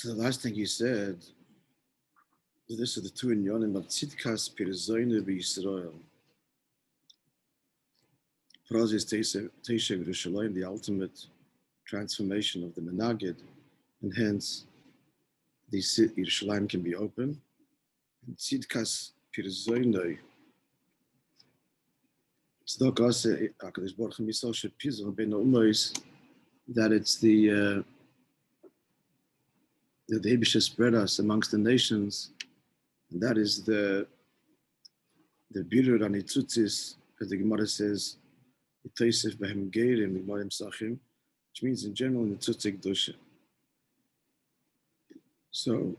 So the last thing he said, this is the two inyonim of tzidkas pirzoinu b'Yisrael. Prozis Teishev Yerushalayim, the ultimate transformation of the Menagid, and hence the Yerushalayim can be open. And tzidkas pirzoinu, tzedok ase HaKadosh Baruch Hu misal shepizon ben umois, that it's the Rebbe spread us amongst the nations, and that is the birur anitzutzis, as the Gemara says, which means in general nitzutzik dosha. So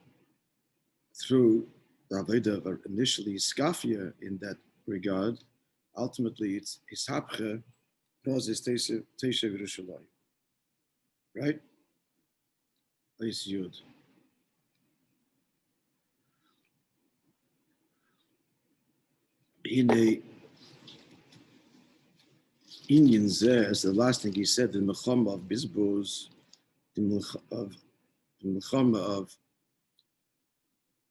through the Avodah of initially skafia in that regard, ultimately it's hishapche prozis teishev Yerushalayim, right? Is Yud. In a Indian as the last thing he said, the Melchama of Bizbuz, the Melchama of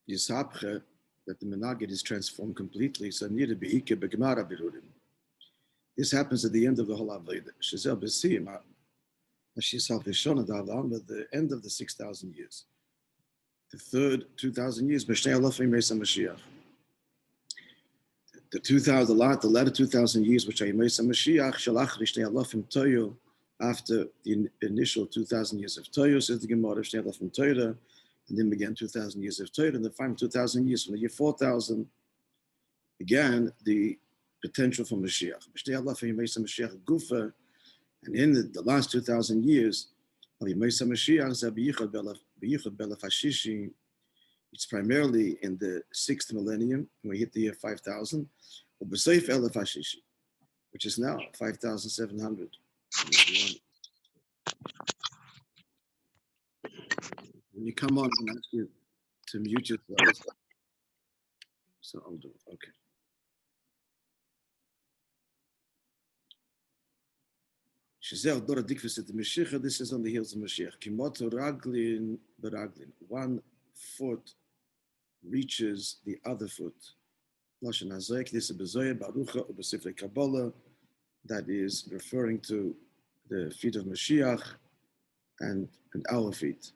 Yishapche, that the Menagid is transformed completely. So neither beike begemara birurim. This happens at the end of the whole Avodah. Shezel besim, Shishal v'shona davam, at the end of the 6,000 years. The third 2,000 years, b'shnei alafim meisa Mashiach. The latter 2,000 years, which are Yemesa Mashiach, Shalach Rishnei Alafim Toyo, after the initial 2,000 years of Toyo, says the Gemara, Rishnei Alafim Torah, and then began 2,000 years of Torah, and the final 2,000 years from the year 4,000 began the potential for Mashiach. Rishnei Alafim Yemesa Mashiach Gufa, and in the last 2,000 years of Yemesa Mashiach, Zabiyichad Belaf Hashishi, it's primarily in the 6th millennium, when we hit the year 5,000, which is now 5,700. When you come on, I'm going to ask you to mute yourself. So I'll do it, okay. This is on the heels of Mashiach. One foot reaches the other foot. That is referring to the feet of Mashiach and our feet.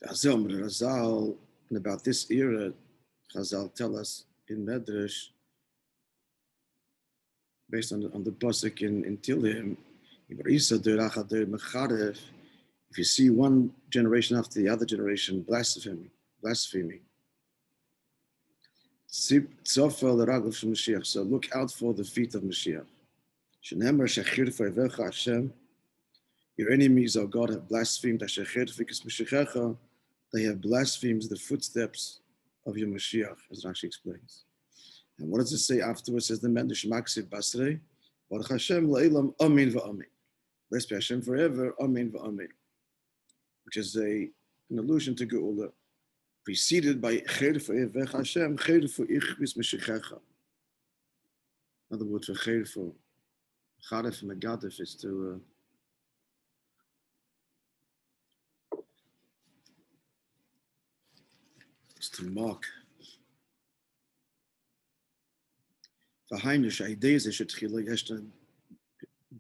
And about this era, Chazal tell us in Medrash, based on the pasuk in Tehillim, if you see one generation after the other generation blaspheming, so look out for the feet of Mashiach. Your enemies, O God, have blasphemed. They have blasphemed the footsteps of your Mashiach, as Rashi explains. And what does it say afterwards? It says the Mendesh Maksiv Basrei, Baruch Hashem La'ilam Amin Va'amin. Blessed be Hashem forever, Amin Va'amin. Which is an allusion to Geula, preceded by Cherfu Evech Hashem, Cherfu Ichvis Meshichecha. Another word for Cherfu, Charef and Megadef is to mark.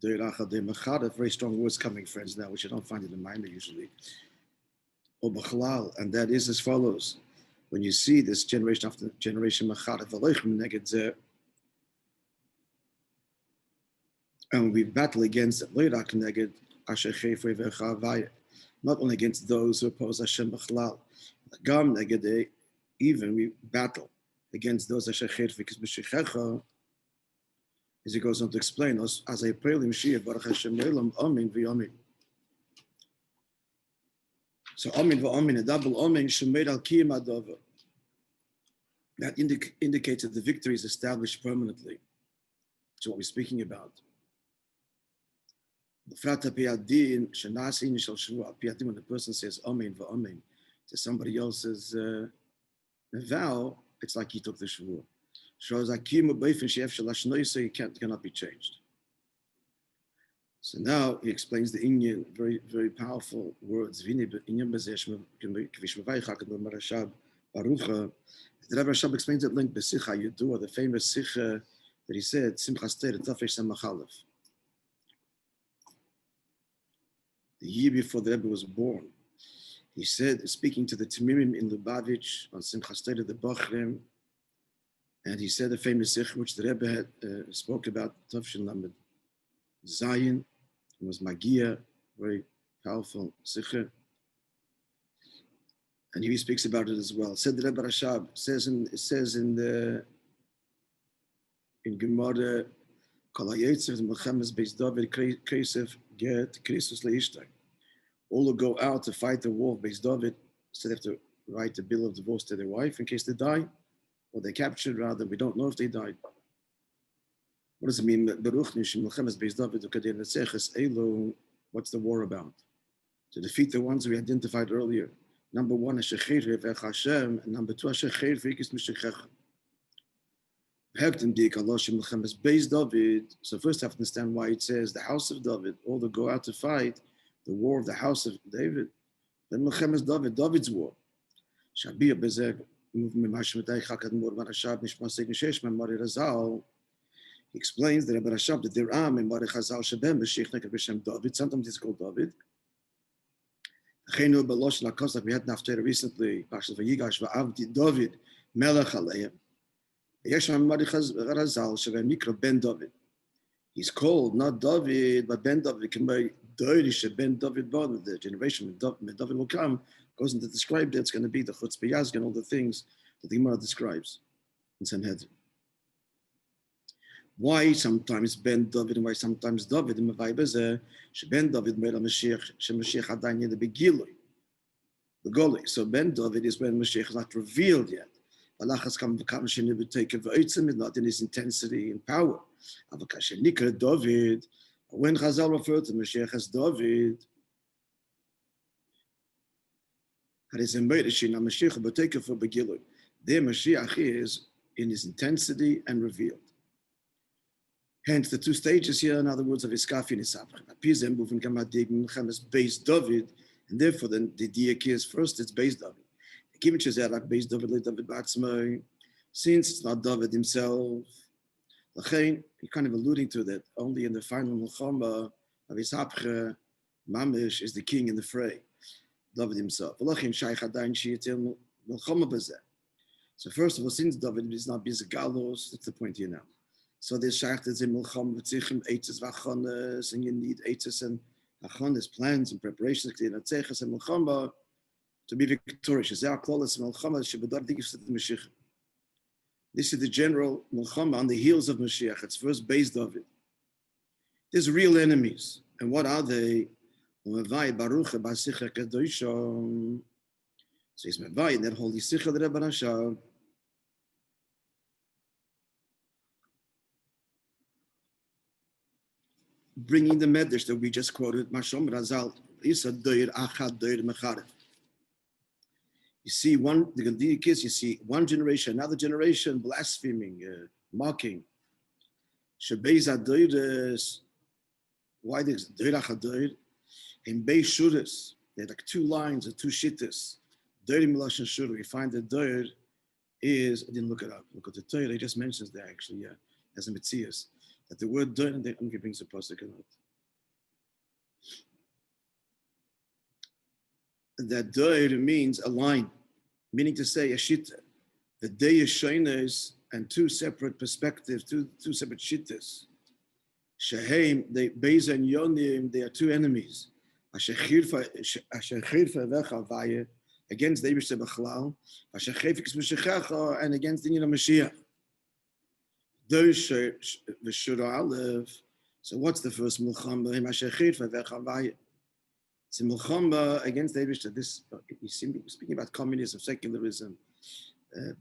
Very strong words coming, friends, now, which you don't find in the Maamer usually. And that is as follows. When you see this generation after generation, and we battle against it, not only against those who oppose Hashem b'chalal, even we battle against those because as he goes on to explain, as I pray Mashiach Baruch Hashem Le'olam Amin v'Amin. So Amin v'Amin, a double Amin, Shemed al Kiyam Adova. That indicates that the victory is established permanently. Which is what we're speaking about. When the person says Amin v'Amin to somebody else's vow, it's like he took the Shavuot. Cannot be changed. So now he explains the Inyan, very, very powerful words. The Rebbe Rashab explains it linked Besicha Yudua, the famous Sicha that he said, Simchas Teir Tafesh Samachalef. The year before the Rebbe was born, he said, speaking to the Tamirim in Lubavitch on Simchas Teir the Bachrim, and he said the famous Sicha which the Rebbe had spoke about, Tafshin Lamed Zayin. It was Magia, very powerful Sikha. And he speaks about it as well. Said the Rebbe Rashab, says in Gemara, Kol HaYetzer Melchemes Beis David Kesef Get Krisus Leishtai. All who go out to fight the war of Beis David, so they have to write a bill of divorce to their wife in case they die, or they're captured rather, we don't know if they died. What does it mean? What's the war about? To defeat the ones we identified earlier. Number one, Hashem, and number two, David. So first I have to understand why it says the house of David, all that go out to fight the war of the house of David. Then Melchemes David, David's war. He explains that Rebbe Rashab, that there are Memari Chazal Shabem B'Sheichnek B'Shem David. Sometimes it's called David. Chenu B'Losh Lakos, like we had Naftera recently, Pashas Vayigash Va'avdi David Melech Aleim. Yesh Memari Chazal Shabem Mikra Ben David. He's called not David, but Ben David. Can be Doirish Ben David. But the generation when David will come goes into describe that it's going to be the Chutz B'Yazg and all the things that the Gemara describes in Sanhedrin. Why sometimes Ben David and why sometimes David in Mavai Ben David made a Mashiach, Mashiach Adain the Begilui, the Goli. So Ben David is when Mashiach is not revealed yet. Balachas come Vakashin would take of Eitzim, not in his intensity and power. Avakashin Nikra David, when Chazal referred to Mashiach as David, had his Embeddishin, a Mashiach would take for Begilui. There Mashiach is in his intensity and revealed. Hence, the two stages here, in other words, of Iskafi and Isabch. Apizem, moving Kamadig, Melchemes, Beis David, and therefore then the diak is first, it's Beis David. The Kimmich is like Beis David, like David Batzmai, since it's not David himself. Lachain, you're kind of alluding to that, only in the final Melchama of Isabch, Maamer is the king in the fray, David himself. Lachain, Shaykh Adain, Shiatil, Melchama Bazeh. So first of all, since David is not Bizagalos, that's the point here now. So there's shachtas in Milcham v'tzichim eitzes v'achones, and you need eitzes and achones, plans and preparations to Tzeches and Milchamba to be victorious. This is the general Milchamba on the heels of Mashiach. It's first Beis David. There's real enemies, and what are they? So he's Mevai in that holy Sicha the Rebbe Rashab. Bringing the medrash that we just quoted, Mashom Razal, Isa Doir Achad Doir Mecharef. You see you see one generation, another generation blaspheming, mocking. Shebeiza Doires, why there's Doir Achad Doir? In Beis Shuras, there are like two lines or two shittas. Doir Milashon Shura, we find that Doir is, I didn't look it up, look at the Torah, he just mentions that actually, yeah, as a Metzias. That the word doir, and I'm giving the pasuk out. That doir means a line, meaning to say a shita. The day is shainas and two separate perspectives, two separate shittas. Sheheim, they Beza and Yonim, they are two enemies. Asher chirfa vecha vaya, against the Eibishter Bechlal, Asher chefik Mashiach, and against the Mashiach. So what's the first milchamba? It's a milchamba against the Eibishter. This he's speaking about communism, secularism,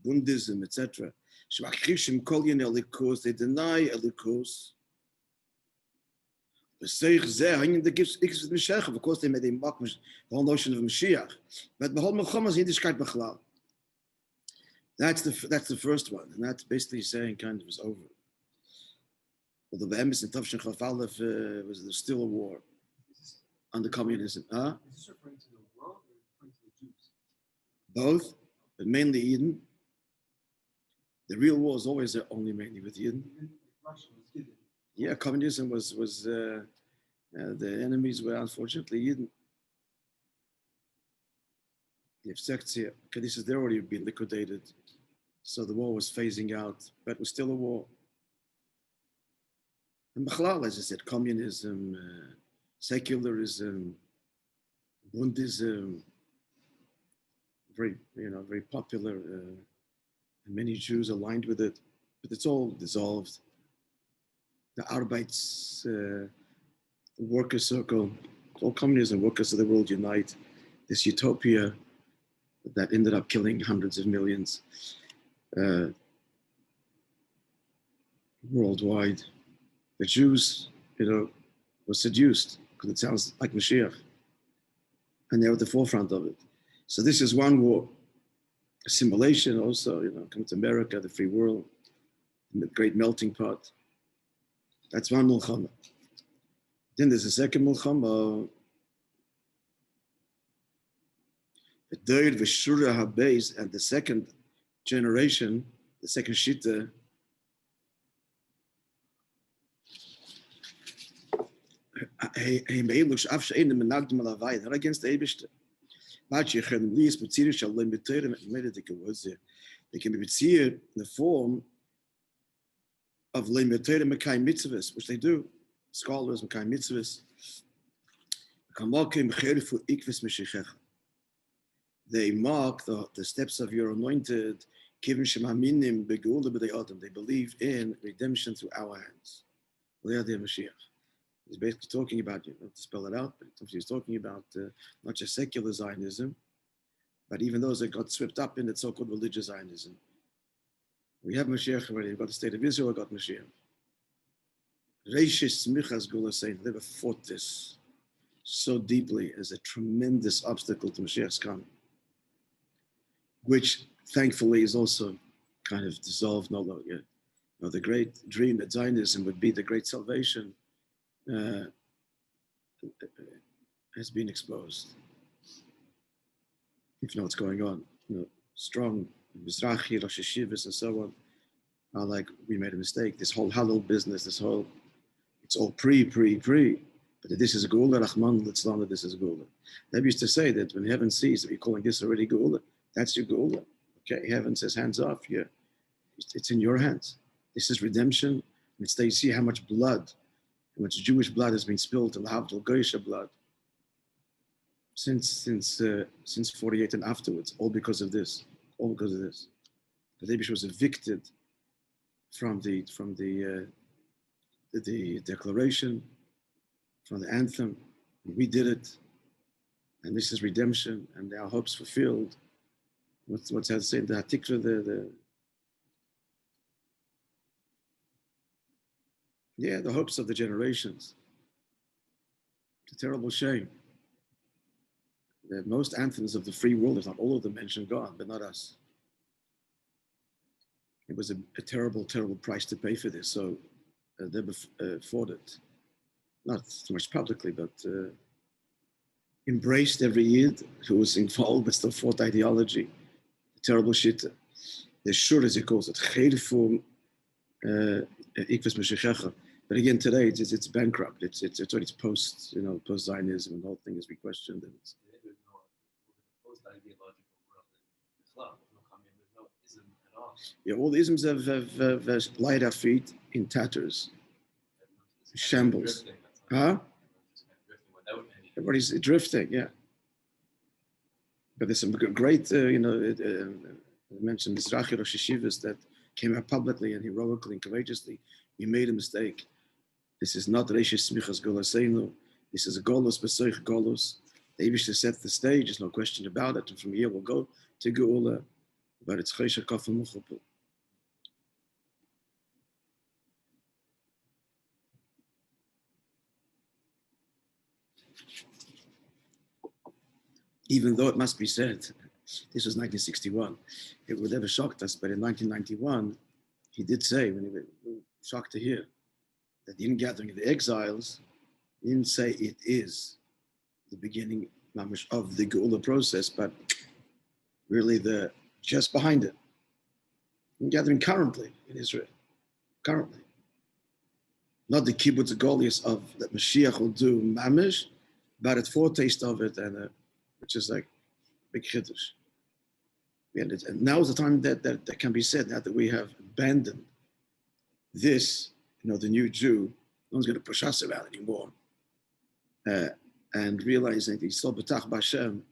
Bundism, etc. They deny Elikos. Of course, they made a mock the whole notion of Mashiach, but the whole milchamba is Yiddishkeit Bechlal. That's the first one, and that's basically saying kind of is over. Although the embassy in Tavshin Chaf Aleph was there still a war under communism. Huh? Is this referring to the world or referring to the Jews? Both, but mainly Eden. The real war is always there, only mainly with Eden. Even Russia was given. Yeah, communism was the enemies were unfortunately Eden. The Efsektia, Kaddish, they already been liquidated, so the war was phasing out, but it was still a war. And Bechlal, as I said, communism, secularism, Bundism, very popular, and many Jews aligned with it, but it's all dissolved. The Arbeits, the worker circle, all communism, workers of the world unite. This utopia that ended up killing hundreds of millions worldwide. The Jews, were seduced because it sounds like Mashiach, and they're at the forefront of it. So this is one war. Assimilation also, come to America, the free world, the great melting pot. That's one Mulchama. Then there's a second Mulchama. The third Veshura HaBeis, and the second generation, the second Shita, not against the Eibishter. They can be mitzir in the form of leimutera mekayim mitzvahs, which they do. Scholars mekayim mitzvahs. They mark the steps of your anointed. They believe in redemption through our hands. He's basically talking about, to spell it out, but he's talking about not just secular Zionism, but even those that got swept up in the so-called religious Zionism. We have Mashiach already. We've got the state of Israel, we've got Mashiach. Reishis Smichas Gula saying they never fought this so deeply as a tremendous obstacle to Mashiach's coming, which thankfully is also kind of dissolved no longer. The great dream that Zionism would be the great salvation has been exposed. If you know what's going on, strong Mizrahi, Rosh Hashivas, and so on, are like, we made a mistake. This whole halal business, it's all pre. But this is Geula, Rahman, Litzlana, this is Geula. Rebbe used to say that when heaven sees that you're calling this already Geula, that's your Geula. Okay, heaven says, hands off, it's in your hands. This is redemption. It's there you see how much blood, how much Jewish blood has been spilled, and Havdal Goysha blood, since 48 and afterwards, all because of this. The Rebbe was evicted from the declaration, from the anthem. We did it, and this is redemption, and our hopes fulfilled. What's that saying? The Hatikra, the hopes of the generations. It's a terrible shame that most anthems of the free world, if not all of them, mention God, but not us. It was a terrible, terrible price to pay for this. So they fought it, not so much publicly, but embraced every Yid who was involved, but still fought ideology. A terrible shit. The shur, as he calls it, but again, today it's bankrupt. It's post, post Zionism, and the whole thing is questioned. And it's, There's no post-ideological world in Islam. There's no communism, there's no ism at all. yeah, all the isms have lied our feet in tatters, shambles. Huh? Everybody's drifting, yeah. But there's some great, I mentioned Mizrahi Rosh Hashivas that came out publicly and heroically and courageously. We made a mistake. This is not Reishis Smichas Golaseinu. This is a Golos Besoich Golos. The Eibush set the stage, there's no question about it. And from here we'll go to Geula, but it's Chesha Kafel Muchupul. Even though it must be said, this was 1961. It would never shocked us, but in 1991, he did say, when he was shocked to hear, that the ingathering of the exiles, he didn't say it is the beginning of the Geula process, but really the just behind it. Gathering currently in Israel, currently. Not the kibbutz goliath of that Mashiach will do mamish, but a foretaste of it, and which is like big chiddush. And now is the time that can be said, now that we have abandoned this, the new Jew, no one's going to push us around anymore. And realizing that he's still betach b'Hashem,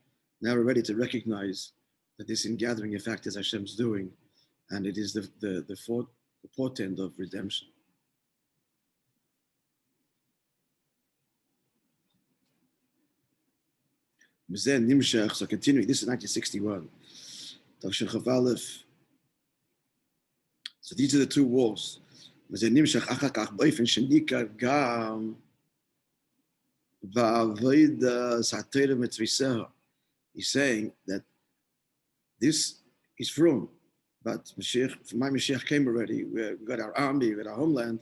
now we're ready to recognize that this ingathering, in fact, is Hashem's doing, and it is the portent of redemption. So continuing, this is 1961. So these are the two wars. He's saying that this is from, but my Mashiach came already. We got our army, we got our homeland.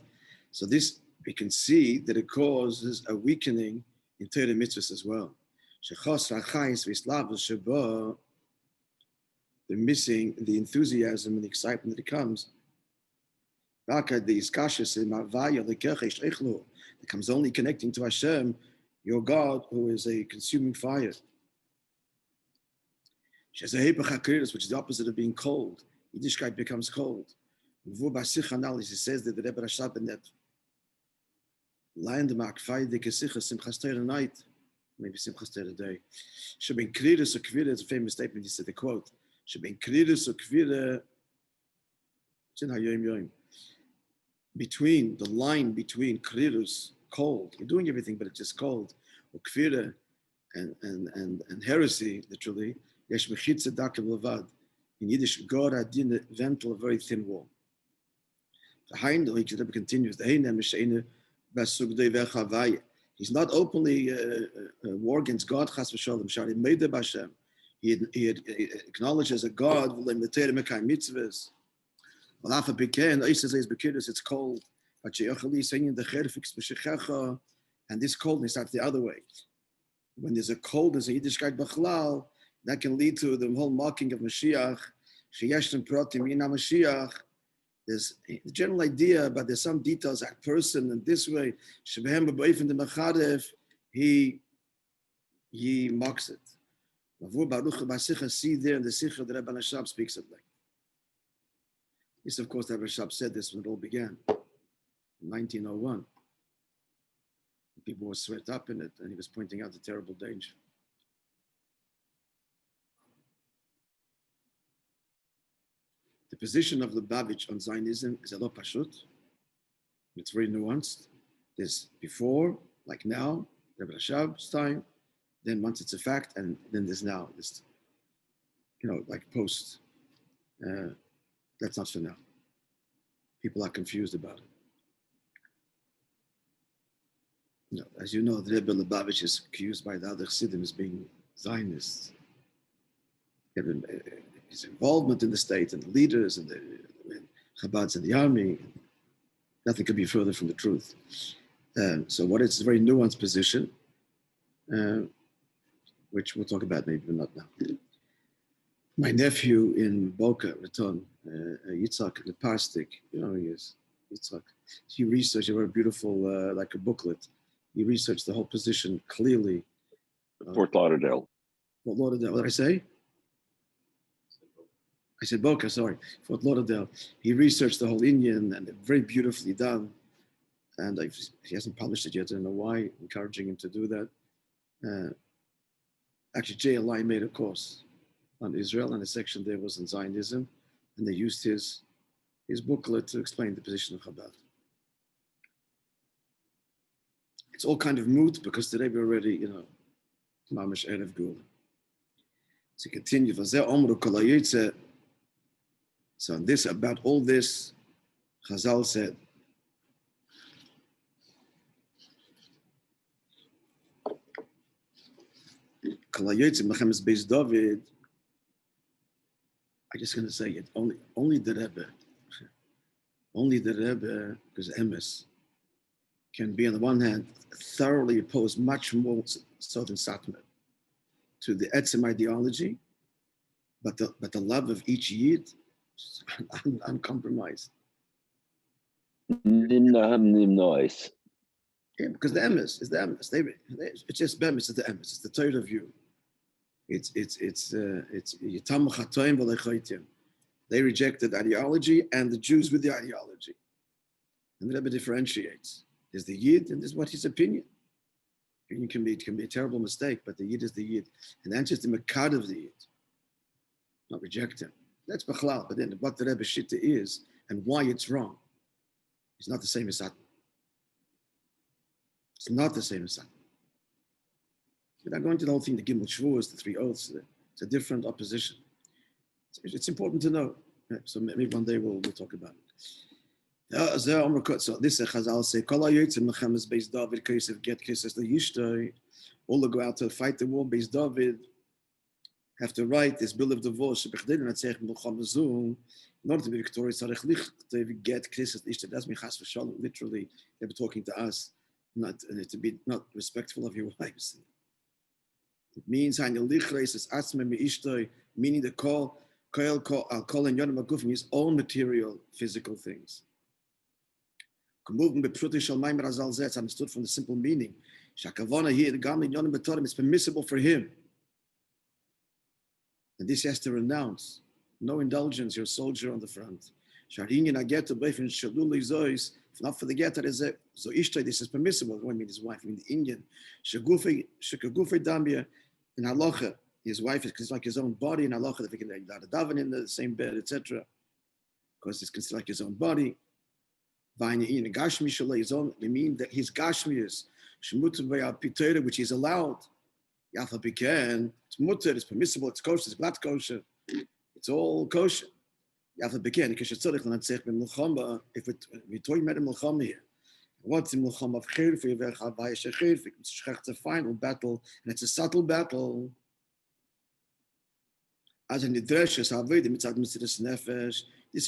So this, we can see that it causes a weakening in Torah mitzvahs as well. They're missing the enthusiasm and the excitement that it comes. It comes only connecting to Hashem, your God, who is a consuming fire. Which is the opposite of being cold. Yiddishkeit becomes cold. He says that the Rebbe Rashab in that landmark, Simchas Torah night, maybe Simchas Torah day. Sheben Kridus or Kvira, it's a famous statement, he said the quote, Sheben Kridus or Kvira, between the line between Kridus, cold, you're doing everything, but it's just cold, or Kvira and heresy, literally, Yesh Mechitza Dakav Levad. In Yiddish, God adin ventil, a very thin wall. The Rebbe continues, he's not openly war against God, Chas v'sholem, Shari Meideh B'Hashem. He acknowledges a God, mitzvahs. It's cold. And this coldness starts the other way. When there's a coldness, a Yiddishkeit B'chlal, that can lead to the whole mocking of Mashiach. There's the general idea, but there's some details, that person and this way, he mocks it. See there in the Sikha that Rebbe Rashab speaks of like. This, of course, Rebbe Rashab said this when it all began, in 1901. People were swept up in it, and he was pointing out the terrible danger. The position of Lubavitch on Zionism is a lot pashut. It's very nuanced. There's before, like now, Rebbe Rashab's time, then once it's a fact, and then there's now, this, like post. That's not for now. People are confused about it. As you know, the Rebbe Lubavitch is accused by the other Chassidim as being Zionists. His involvement in the state and the leaders and the Chabad's in the army, nothing could be further from the truth. So it's a very nuanced position, which we'll talk about maybe, but not now. My nephew in Boca Raton, Yitzhak Leparstik, he is, Yitzhak, he researched, he wrote a beautiful, like a booklet. He researched the whole position clearly. Fort Lauderdale. Fort Lauderdale, what did I say? I said Boca, sorry, Fort Lauderdale. He researched the whole Indian and very beautifully done. And he hasn't published it yet. I don't know why, encouraging him to do that. Actually, JLI made a course on Israel, and a section there was on Zionism, and they used his booklet to explain the position of Chabad. It's all kind of moot because today we're already, Maamer Erev Geula. To continue, so on this, about all this, Chazal said, David, I'm just going to say it, only the Rebbe, because Emes, can be, on the one hand, thoroughly opposed, much more so than Satmar, to the Etzem ideology, but the love of each Yid is uncompromised. Nice. Yeah, because the emes is the emes. It's just bemis. It's the emes. It's the Torah view. It's Yitam Chatoim v'Leichaitim. They rejected ideology and the Jews with the ideology. And the Rebbe differentiates. There's the Yid and there's what his opinion. Opinion can be a terrible mistake, but the Yid is the Yid. And that's just the Makad of the Yid. Not reject him. That's Bechlal. But then what the Rebbe Shitta is and why it's wrong is not the same as Satmar. It's not the same as Satmar. Without going to the whole thing, the Gimel Shvuos, the three oaths, it's a different opposition. It's important to know. So maybe one day we'll talk about it. So this is Chazal say, Kol hayotzim mechemes Beis David Kesef get Kesef leYishtoi. All that go out to fight the war, Beis David have to write this bill of divorce. In order to be victorious, get Kesef leYishtoi. That's me chas v'shalom. Literally, they were talking to us, not to be not respectful of your wives. It means meaning the call and Yonam Agufim, his own material, physical things. It's understood from the simple meaning. It's permissible for him. And this he has to renounce. No indulgence, you're a soldier on the front. If not for the get, so Ishtay, this is permissible. When I mean his wife, I mean the Indian. In halacha, his wife is like his own body in halacha, that we can daven in the same bed, etc. Because it's considered like his own body. His own, we mean that his gashmius, which is allowed. It's mutter, it's permissible, it's kosher, it's not kosher. It's all kosher. If we're talking about a milchama here, what's the milchama of chirfi? It's a final battle, and it's a subtle battle. As in the dreshes, this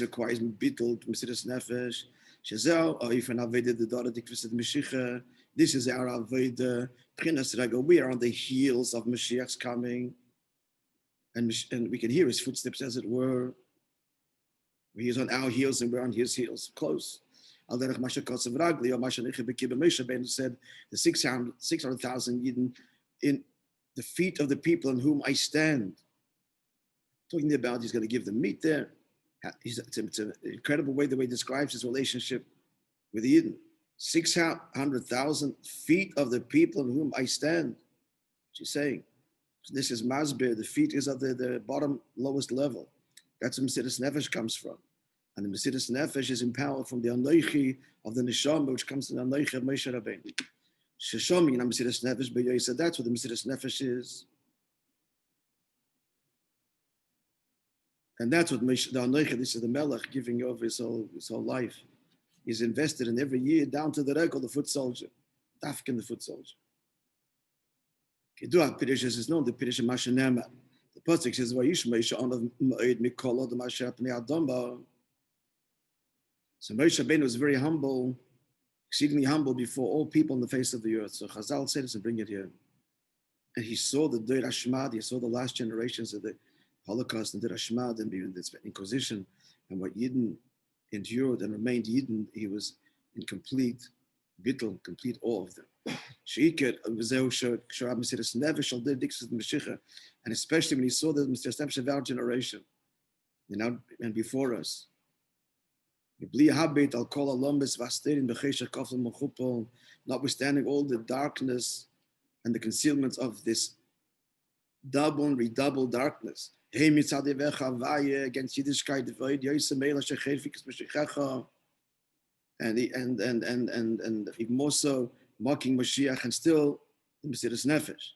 requires bittul mesiras nefesh. Shazel, or if an aveda the daughter dikvisid Mashiach, this is our aveda. We are on the heels of Mashiach's coming, and we can hear his footsteps, as it were. He's on our heels and we're on his heels, close. Al derech Masha Kosev Ragli, or Masha Neche Bekiba Moshe Ben said, the 600,000 Yidden in the feet of the people on whom I stand. Talking about he's going to give them meat there. It's an incredible way the way he describes his relationship with the Yidden. 600,000 feet of the people on whom I stand. She's saying, so this is Masber, the feet is at the bottom, lowest level. That's where Mesiras Nefesh comes from. And the Mesiras Nefesh is empowered from the Anoichi of the Neshama, which comes from the Anoichi of Moshe Rabbeinu. Sheshomi, Mesiras Nefesh, B'yoy said that's what the Mesiras Nefesh is. And that's what the Anoichi, this is the Melech, giving over his whole life. He's invested in every year, down to the record, the foot soldier. Dafkin, the foot soldier. Kedua Pirish is known, the Pirish Mashanema. The pasuk says, "Vayishmeish on of Ma'id Mikol the Masher Pnei Adamba." So Moshe Rabbeinu was very humble, exceedingly humble before all people on the face of the earth. So Chazal said this and bring it here. And he saw the Deir Hashmad, he saw the last generations of the Holocaust and Deir Hashmad and the Inquisition and what Yidden endured and remained Yidden. He was in complete bittul, complete awe of them. And especially when he saw the Mesiras Nefesh of our generation, and before us. Notwithstanding all the darkness and the concealments of this double and redoubled darkness. Against Yiddishkeit, and even more so mocking Mashiach and still the Mesiras Nefesh.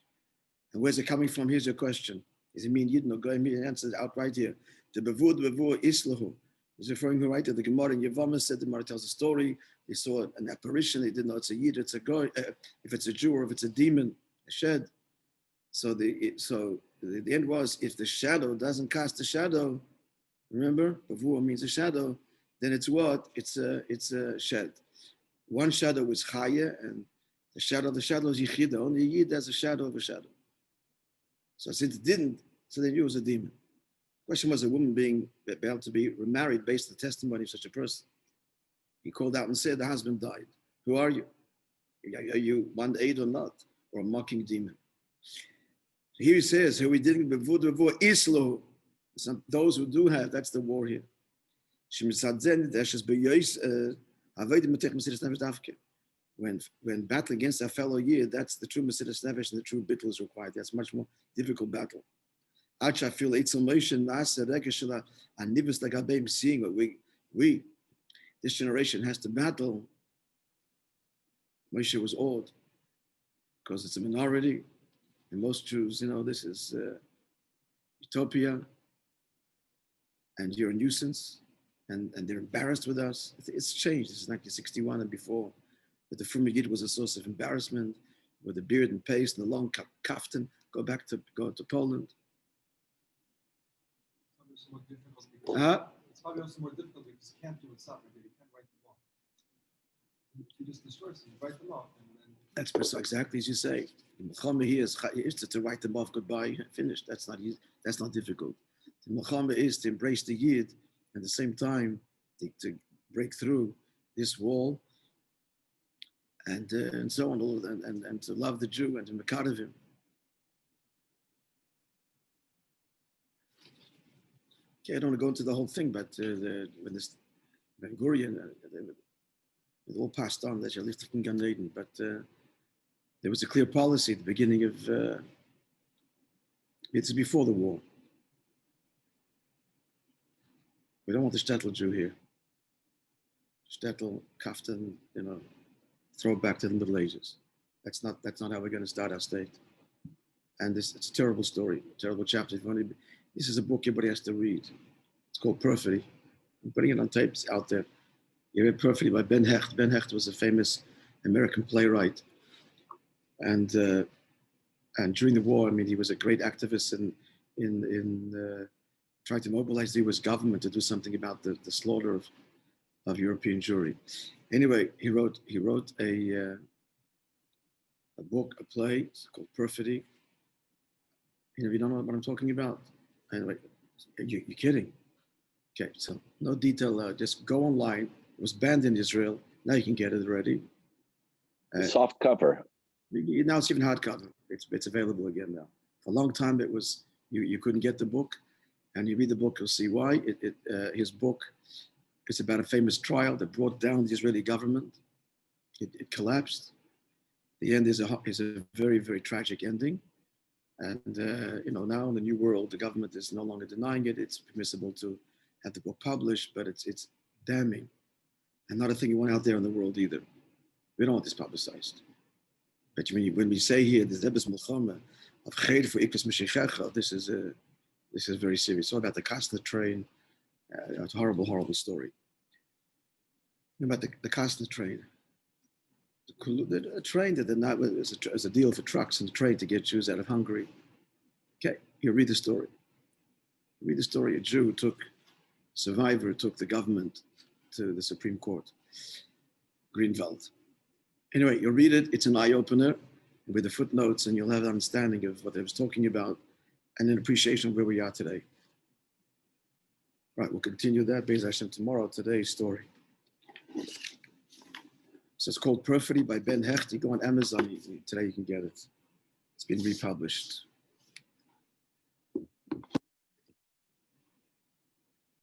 And where's it coming from? Here's your question. Does it mean Yidden or Goyim? He answers outright here. The bevur islahu. He's referring right to the Gemara in Yevamah said the Gemara tells a story. They saw an apparition. They didn't know it's a Yid, it's a Goy, if it's a Jew or if it's a demon, a shed. So the end was, if the shadow doesn't cast a shadow, remember, bevur means a shadow, then it's what? It's a shed. one shadow is Chaya, and the shadow is Yechida. Only Yid has a shadow of a shadow. So since it didn't, so they knew it was a demon. The question was a woman being able to be remarried based on the testimony of such a person. He called out and said, the husband died. Who are you? Are you one aid or not? Or a mocking demon? So here he says, who we didn't before Islo. Those who do have, that's the war here. When battle against a fellow year, that's the true Mesiras Nefesh and the true bittul is required. That's much more difficult battle. Acha feel Eitzel Moshe Nasa Regeshela and Nibus Lagabim, seeing what we this generation has to battle. Moshe was awed because it's a minority, and most Jews, this is utopia, and you're a nuisance, and they're embarrassed with us. It's changed. This is 1961 and before. But the Frum Yid was a source of embarrassment with the beard and paste and the long kaftan. Go to Poland. It's probably also more difficult because you can't do it separately. You can't write them off. You just discourse them, write them off. That's precisely exactly as you say. The Milchama here is to write them off, goodbye, finished. That's not easy. That's not difficult. The Milchama is to embrace the Yid at the same time to break through this wall and so on, and to love the Jew and to mekadev him. Okay, I don't want to go into the whole thing, but when this Ben Gurion, it all passed on that you're listening Gan Eden, but there was a clear policy at the beginning of it's before the war. We don't want the shtetl Jew here. Shtetl, kaftan, throw it back to the Middle Ages. That's not how we're going to start our state. And it's a terrible story, a terrible chapter. This is a book everybody has to read. It's called Perfidy. I'm putting it on tapes out there. You read Perfidy by Ben Hecht. Ben Hecht was a famous American playwright. And during the war, he was a great activist in trying to mobilize the U.S. government to do something about the slaughter of European Jewry. Anyway, he wrote a book, a play. It's called Perfidy. You don't know what I'm talking about. Anyway, you're kidding. Okay, so no detail. Just go online. It was banned in Israel. Now you can get it already. Soft cover. Now it's even hardcover. It's available again now. For a long time, it was you couldn't get the book, and you read the book, you'll see why. His book is about a famous trial that brought down the Israeli government. It collapsed. The end is a very, very tragic ending. And now in the new world, the government is no longer denying it. It's permissible to have the book published, but it's damning, and not a thing you want out there in the world either. We don't want this publicized. But when we say here, this Rebbe's Milchama of Cheder for Ikvus Mashiachecha, this is very serious. It's all about the Kastner train. It's a horrible, horrible story. About the Kastner train. A train that was a deal for trucks and a train to get Jews out of Hungary. Okay, you read the story. Read the story. A Jew survivor took the government to the Supreme Court, Greenveld. Anyway, you'll read it. It's an eye-opener with the footnotes, and you'll have an understanding of what I was talking about and an appreciation of where we are today. Right, we'll continue that, Be'ez Hashem, tomorrow. Today's story. So it's called Perfidy by Ben Hecht. You go on Amazon, today you can get it. It's been republished.